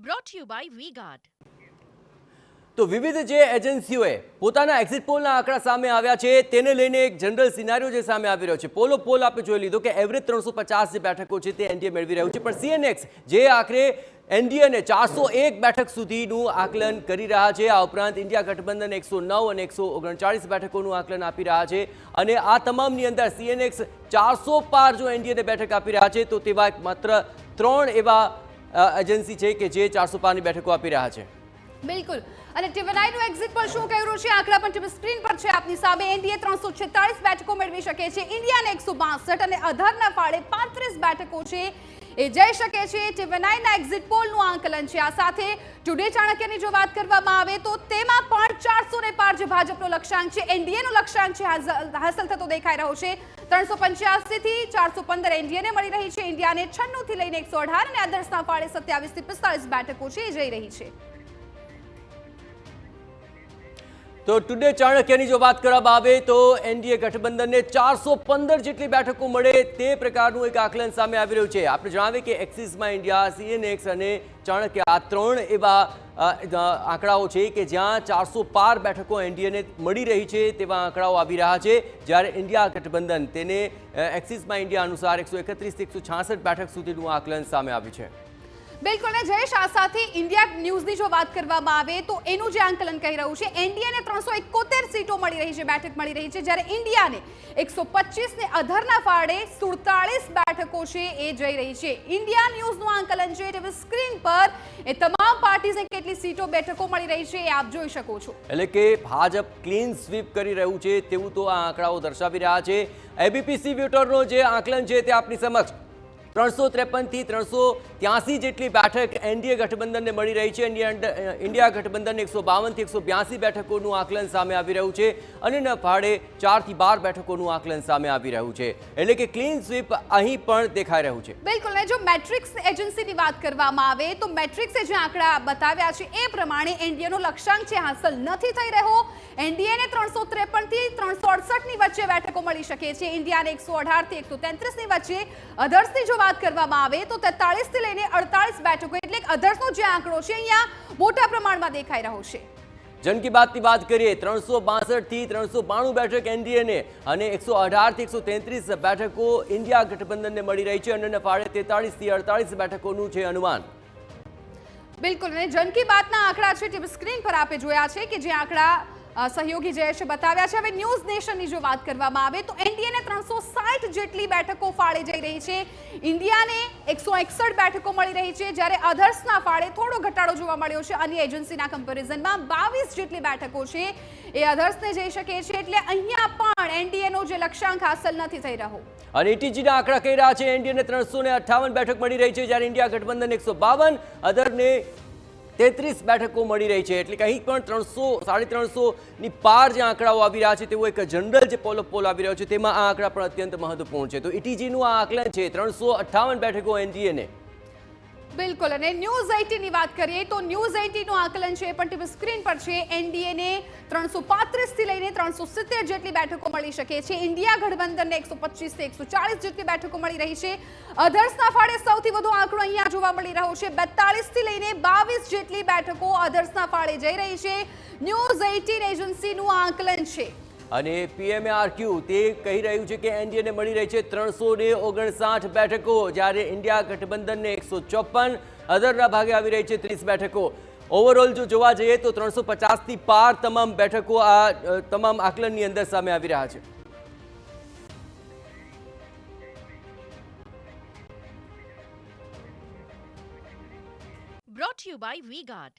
brought to you by V-Guard. તો વિવિધ જે એજન્સીઓએ પોતાના એક્ઝિટ પોલના આંકડા સામે આવ્યા છે તેને લઈને એક જનરલ સિનારીઓ જે સામે આવી રહ્યો છે પોલ આપણે જોઈ લીધો કે એવરેજ 350 જે બેઠકો છે તે એનડીએ મેળવી રહ્યું છે પણ સીએનએક્સ જે આખરે એનડીએને 401 બેઠક સુધીનું આકલન કરી રહ્યા છે। આ ઉપરાંત ઇન્ડિયા ગઠબંધન 109 અને 139 બેઠકોનું આકલન આપી રહ્યા છે અને આ તમામની અંદર સીએનએક્સ 400 પાર જો એનડીએને બેઠક આપી રહ્યા છે તો તેવા માત્ર 3 એવા એજન્સી છે કે જે 400 પારની બેઠકો આપી રહ્યા છે। બિલકુલ અને ટીવી9 નું એક્ઝિટ પોલ શું કહી રહ્યું છે આંકડા પણ ટીવી સ્ક્રીન પર છે આપની સામે। એનડીએ 346 બેઠકો મેળવી શકે છે, ઇન્ડિયાને 162 અને અધરના ફાળે 35 બેઠકો છે એ જઈ શકે છે। ટીવી9 ના એક્ઝિટ પોલનું આંકલન છે। આ સાથે ટુડે ચાણક્યની જો વાત કરવામાં આવે તો તેમાં પણ 400 ને પાર જે ભાજપનો લક્ષ્યાંક છે, એનડીએનો લક્ષ્યાંક છે હાંસલ થતો દેખાઈ રહ્યો છે। 385 થી 415 એનડીએને મળી રહી છે, ઇન્ડિયાને 96 થી લઈને 118 અને અધર્સના ફાળે 27 થી 45 બેઠકો છે એ જઈ રહી છે। તો ટુડે ચાણક્યની જો વાત કરવામાં આવે તો એનડીએ ગઠબંધનને 415 જેટલી બેઠકો મળે તે પ્રકારનું એક આકલન સામે આવી રહ્યું છે। આપણે જણાવીએ કે એક્સિસમાં ઇન્ડિયા, સીએનએક્સ અને ચાણક્ય આ 3 એવા આંકડાઓ છે કે જ્યાં 400 પાર બેઠકો એનડીએને મળી રહી છે તેવા આંકડાઓ આવી રહ્યા છે, જ્યારે ઇન્ડિયા ગઠબંધન તેને એક્સિસમાં ઇન્ડિયા અનુસાર 131 થી 166 બેઠક સુધીનું આકલન સામે આવ્યું છે। બિલકુલ ને જયેશ, આ સાથે ઇન્ડિયા ન્યૂઝની જો વાત કરવામાં આવે તો એનું જે આંકલન કહી રહ્યું છે એનડીએને 371 સીટો મળી રહી છે, બેઠક મળી રહી છે, જ્યારે ઇન્ડિયાને 125 ને અધરના ફાળે 47 બેઠકો છે એ જઈ રહી છે। ઇન્ડિયા ન્યૂઝનું આંકલન છે ટીવી સ્ક્રીન પર એ તમામ પાર્ટીઝને કેટલી સીટો બેઠકો મળી રહી છે એ આપ જોઈ શકો છો। એટલે કે ભાજપ ક્લીન સ્વીપ કરી રહ્યું છે તેવું તો આ આંકડાઓ દર્શાવી રહ્યા છે। એબીપી વોટરનો જે આંકલન છે તે આપની સમક્ષ 353 થી 383 જેટલી બેઠક એનડીએ ગઠબંધનને મળી રહી છે। ઇન્ડિયા ગઠબંધન 152 થી 182 બેઠકોનું આકલન સામે આવી રહ્યું છે અને ન ફાળે 4 થી 12 બેઠકોનું આકલન સામે આવી રહ્યું છે, એટલે કે ક્લીન સ્વીપ અહીં પણ દેખાઈ રહ્યું છે। બિલકુલ ને જો મેટ્રિક્સ એજન્સીની વાત કરવામાં આવે તો મેટ્રિક્સે જે આંકડા બતાવ્યા છે એ પ્રમાણે એનડીએનો લક્ષ્યાંક છે હાંસલ નથી થઈ રહ્યો। એનડીએને 353 થી 368 ની વચ્ચે બેઠકો મળી શકે છે, ઇન્ડિયાને 118 થી 133 ની વચ્ચે, અધર્સની જો વાત કરવામાં આવે તો 43 થી લઈને 48 બેઠકો, એટલે અધર્સનો જે આંકડો છે અહીંયા મોટા પ્રમાણમાં દેખાઈ રહ્યો છે। જન કી બાતની વાત કરીએ 362 થી 392 બેઠક એનડીએને અને 118 થી 133 બેઠકો ઇન્ડિયા ગઠબંધનને મળી રહી છે અને ફાળે 43 થી 48 બેઠકોનું છે અનુમાન। બિલકુલ અને જન કી બાતના આંકડા છે ટીવી સ્ક્રીન પર આપે જોયા છે કે જે આંકડા સહયોગી જયેશે બતાવ્યા છે। હવે ન્યૂઝ નેશનની જો વાત કરવામાં આવે તો એનડીએને 360 જેટલી બેઠકો ફાળે જઈ રહી છે, ઇન્ડિયાને 161 બેઠકો મળી રહી છે, જ્યારે અધર્સના ફાળે થોડો ઘટાડો જોવા મળ્યો છે। અન્ય એજન્સીના કમ્પેરિઝનમાં 22 જેટલી બેઠકો છે એ અધર્સને જઈ શકે છે, એટલે અહીંયા પણ એનડીએનો જે લક્ષ્યાંક હાંસલ નથી થઈ રહ્યો। અને ઇટીજીના આંકડા કહી રહ્યા છે એનડીએને 358 બેઠક મળી રહી છે, જ્યારે ઇન્ડિયા ગઠબંધન 152, અધરને 33 બેઠકો મળી રહી છે, એટલે કે અહીં પણ 300-350 ની પાર જે આંકડાઓ આવી રહ્યા છે તેવો એક જનરલ જે પોલ આવી રહ્યો છે તેમાં આ આંકડા પણ અત્યંત મહત્વપૂર્ણ છે। તો ઇટીજીનું આ આકલન છે 358 બેઠકો એનડીએને। બિલકુલ અને ન્યૂઝ 18 ની વાત કરીએ તો ન્યૂઝ 18 નું આકલન છે પણ ટીવી સ્ક્રીન પર છે, એનડીએને 335 થી લઈને 370 જેટલી બેઠકો મળી શકે છે, ઇન્ડિયા ગઠબંધનને 125 થી 140 જેટલી બેઠકો મળી રહી છે, અધર્સના ફાળે સૌથી વધુ આંકડો અહીંયા જોવા મળી રહ્યો છે, 42 થી લઈને 22 જેટલી બેઠકો અધર્સના ફાળે જઈ રહી છે। ન્યૂઝ 18 એજન્સીનું આંકલન છે અને પીએમઆરક્યુ તે કહી રહ્યું છે કે એનડીએને મળી રહી છે 359 બેઠકો, જ્યારે ઇન્ડિયા ગઠબંધનને 154, અધરના ભાગે આવી રહી છે 30 બેઠકો। ઓવરઓલ જો જોવા જઈએ તો 350 થી પાર તમામ બેઠકો આ તમામ આકલનની અંદર સામે આવી રહ્યા છે। Brought to you by V-Guard.